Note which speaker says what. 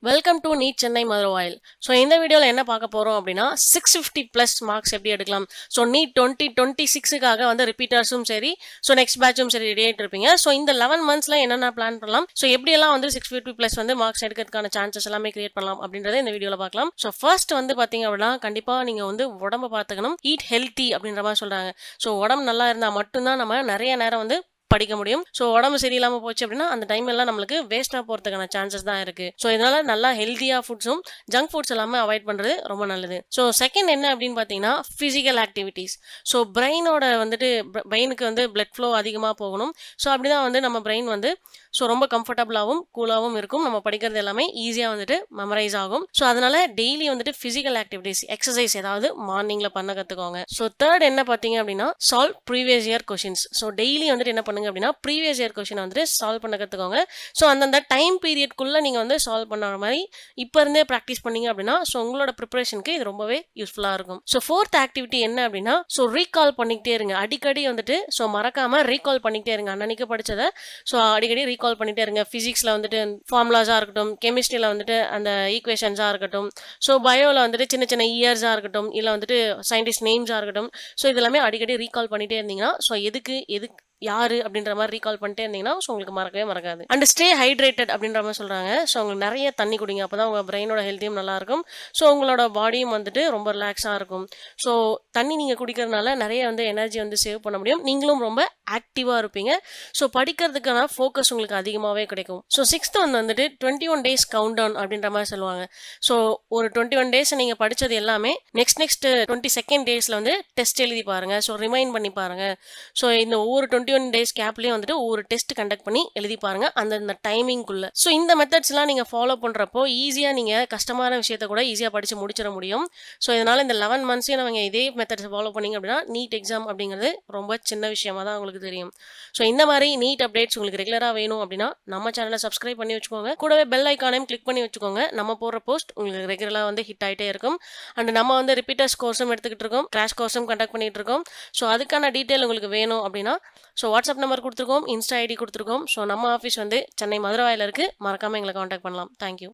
Speaker 1: Welcome to NEET Chennai Maduravoyal. So இந்த வீடியோவில் என்ன பார்க்க போகிறோம் அப்படின்னா 650+ மார்க்ஸ் எப்படி எடுக்கலாம். ஸோ நீட் 2026க்காக வந்து ரிப்பீட்டர்ஸும் சரி, ஸோ நெக்ஸ்ட் பேட்சும் சரி ரெடி ஆகிட்டு இருப்பீங்க. ஸோ இந்த 11 மந்த்ஸில் என்னென்ன பிளான் பண்ணலாம், ஸோ எப்படியெல்லாம் வந்து 650+ வந்து மார்க்ஸ் எடுக்கிறதுக்கான சான்சஸ் எல்லாமே கிரியேட் பண்ணலாம் அப்படின்றத இந்த வீடியோவில் பார்க்கலாம். ஸோ ஃபர்ஸ்ட் வந்து பார்த்தீங்க அப்படின்னா கண்டிப்பாக நீங்கள் வந்து உடம்ப பார்த்துக்கணும். ஈட் ஹெல்த்தி அப்படின்ற மாதிரி சொல்கிறாங்க. ஸோ உடம்பு நல்லா இருந்தால் மட்டும்தான் நம்ம நிறைய நேரம் வந்து படிக்க முடியும். ஸோ உடம்பு சரியில்லாமல் போச்சு அப்படின்னா அந்த டைம் எல்லாம் நம்மளுக்கு வேஸ்ட்டாக போகிறதுக்கான சான்சஸ் தான் இருக்குது. ஸோ இதனால நல்லா ஹெல்த்தியாக ஃபுட்ஸும் ஜங்க் ஃபுட்ஸ் எல்லாமே அவாய்ட் பண்ணுறது ரொம்ப நல்லது. ஸோ செகண்ட் என்ன அப்படின்னு பார்த்தீங்கன்னா ஃபிசிக்கல் ஆக்டிவிட்டீஸ். ஸோ பிரெயினோட வந்துட்டு பிரெயினுக்கு வந்து பிளட் ஃப்ளோ அதிகமாக போகணும். ஸோ அப்படி தான் வந்து நம்ம பிரெயின் வந்து ஸோ ரொம்ப கம்ஃபர்டபுளாகவும் கூலாகவும் இருக்கும். நம்ம படிக்கிறது எல்லாமே ஈஸியாக வந்துட்டு மெமரைஸ் ஆகும். ஸோ அதனால டெய்லி வந்துட்டு ஃபிசிக்கல் ஆக்டிவிட்டீஸ் எக்ஸசைஸ் ஏதாவது மார்னிங்கில் பண்ண கற்றுக்கோங்க. ஸோ தேர்ட் என்ன பார்த்தீங்க அப்படின்னா solve previous year questions. So daily வந்துட்டு என்ன பண்ணுங்க அப்படின்னா ப்ரீவியஸ் இயர் கொஷின் வந்துட்டு சால்வ் பண்ண கற்றுக்கோங்க. ஸோ அந்தந்த டைம் பீரியட்குள்ளே நீங்கள் வந்து சால்வ் பண்ணுற மாதிரி இப்போ இருந்தே ப்ராக்டிஸ் பண்ணீங்க அப்படின்னா ஸோ உங்களோட ப்ரிப்பரேஷனுக்கு இது ரொம்பவே யூஸ்ஃபுல்லாக இருக்கும். ஸோ ஃபோர்த் ஆக்டிவிட்டி என்ன அப்படின்னா ஸோ ரீகால் பண்ணிக்கிட்டே இருங்க. அடிக்கடி வந்துட்டு ஸோ மறக்காமல் ரீகால் பண்ணிக்கிட்டே இருங்க. அன்னைக்கு படித்ததை ஸோ அடிக்கடி ரீகால் பண்ணிட்டே இருங்க. ஃபிசிக்ஸில் வந்துட்டு ஃபார்முலாஸாக இருக்கட்டும், கெமிஸ்ட்ரியில் வந்துட்டு அந்த ஈக்குவேஷன்ஸாக இருக்கட்டும், ஸோ பயோவில் வந்துட்டு சின்ன சின்ன இயர்ஸாக இருக்கட்டும், இல்லை வந்துட்டு சயின்டிஸ்ட் நேம்ஸாக இருக்கட்டும், ஸோ இதெல்லாமே அடிக்கடி ரீகால் பண்ணிகிட்டே இருந்தீங்கன்னா ஸோ எதுக்கு யாரு அப்படின்ற மாதிரி ரீகால் பண்ணிட்டே இருந்தீங்கன்னா ஸோ உங்களுக்கு மறக்கவே மறக்காது. அண்ட் ஸ்டே ஹைட்ரேட்டட் அப்படின்ற மாதிரி சொல்கிறாங்க. ஸோ உங்களுக்கு நிறைய தண்ணி குடிங்க. அப்போ தான் உங்கள் பிரெயினோட ஹெல்த்தியும் நல்லாயிருக்கும். ஸோ உங்களோட பாடியும் வந்துட்டு ரொம்ப ரிலாக்ஸாக இருக்கும். ஸோ தண்ணி நீங்கள் குடிக்கிறதுனால நிறைய வந்து எனர்ஜி வந்து சேவ் பண்ண முடியும். நீங்களும் ரொம்ப ஆக்டிவாக இருப்பீங்க. ஸோ படிக்கிறதுக்கான ஃபோக்கஸ் உங்களுக்கு அதிகமாகவே கிடைக்கும். ஸோ சிக்ஸ்த் வந்துட்டு 21 days கவுண்ட் டவுன் அப்படின்ற மாதிரி சொல்லுவாங்க. ஸோ ஒரு 21 days நீங்கள் படித்தது எல்லாமே நெக்ஸ்ட் 22nd டேஸில் வந்து டெஸ்ட் எழுதி பாருங்கள். ஸோ ரிமைண்ட் பண்ணி பாருங்கள். ஸோ இந்த ஒவ்வொரு 21 days கேப்லேயும் வந்துட்டு ஒவ்வொரு டெஸ்ட் கண்டக்ட் பண்ணி எழுதி பாருங்க அந்த டைமிங்குள்ள. ஸோ இந்த மெத்தட்ஸ்லாம் நீங்கள் ஃபாலோ பண்ணுறப்போ ஈஸியாக நீங்கள் கஷ்டமான விஷயத்த கூட ஈஸியாக படித்து முடிச்சிட முடியும். ஸோ இதனால் இந்த 11 மந்த்ஸையும் நம்ம இதே மெத்தட்ஸ் ஃபாலோ பண்ணிங்க அப்படின்னா நீட் எக்ஸாம் அப்படிங்கிறது ரொம்ப சின்ன விஷயமா தான் உங்களுக்கு தெரியும். ஸோ இந்த மாதிரி நீட் அப்டேட்ஸ் உங்களுக்கு ரெகுலராக வேணும் அப்படின்னா நம்ம சேனலை சப்ஸ்கிரைப் பண்ணி வச்சுக்கோங்க. கூடவே பெல் ஐக்கானையும் கிளிக் பண்ணி வச்சுக்கோங்க. நம்ம போடுற போஸ்ட் உங்களுக்கு ரெகுலராக வந்து ஹிட் ஆகிட்டே இருக்கும். அண்ட் நம்ம வந்து ரிப்பீட்டர்ஸ் கோர்ஸும் எடுத்துக்கிட்டு இருக்கோம், கிராஷ் கோர்ஸும் கண்டக்ட் பண்ணிட்டு இருக்கோம். ஸோ அதுக்கான டீட்டெயில் உங்களுக்கு வேணும் அப்படின்னா ஸோ வாட்ஸ்அப் நம்பர் கொடுத்துருக்கோம், இன்ஸ்டா ஐடி கொடுத்துருக்கோம். ஸோ நம்ம ஆஃபீஸ் வந்து சென்னை மதுரவாயில் இருக்குது. மறக்காமல் எங்களை காண்டாக்ட் பண்ணலாம். தேங்க்யூ.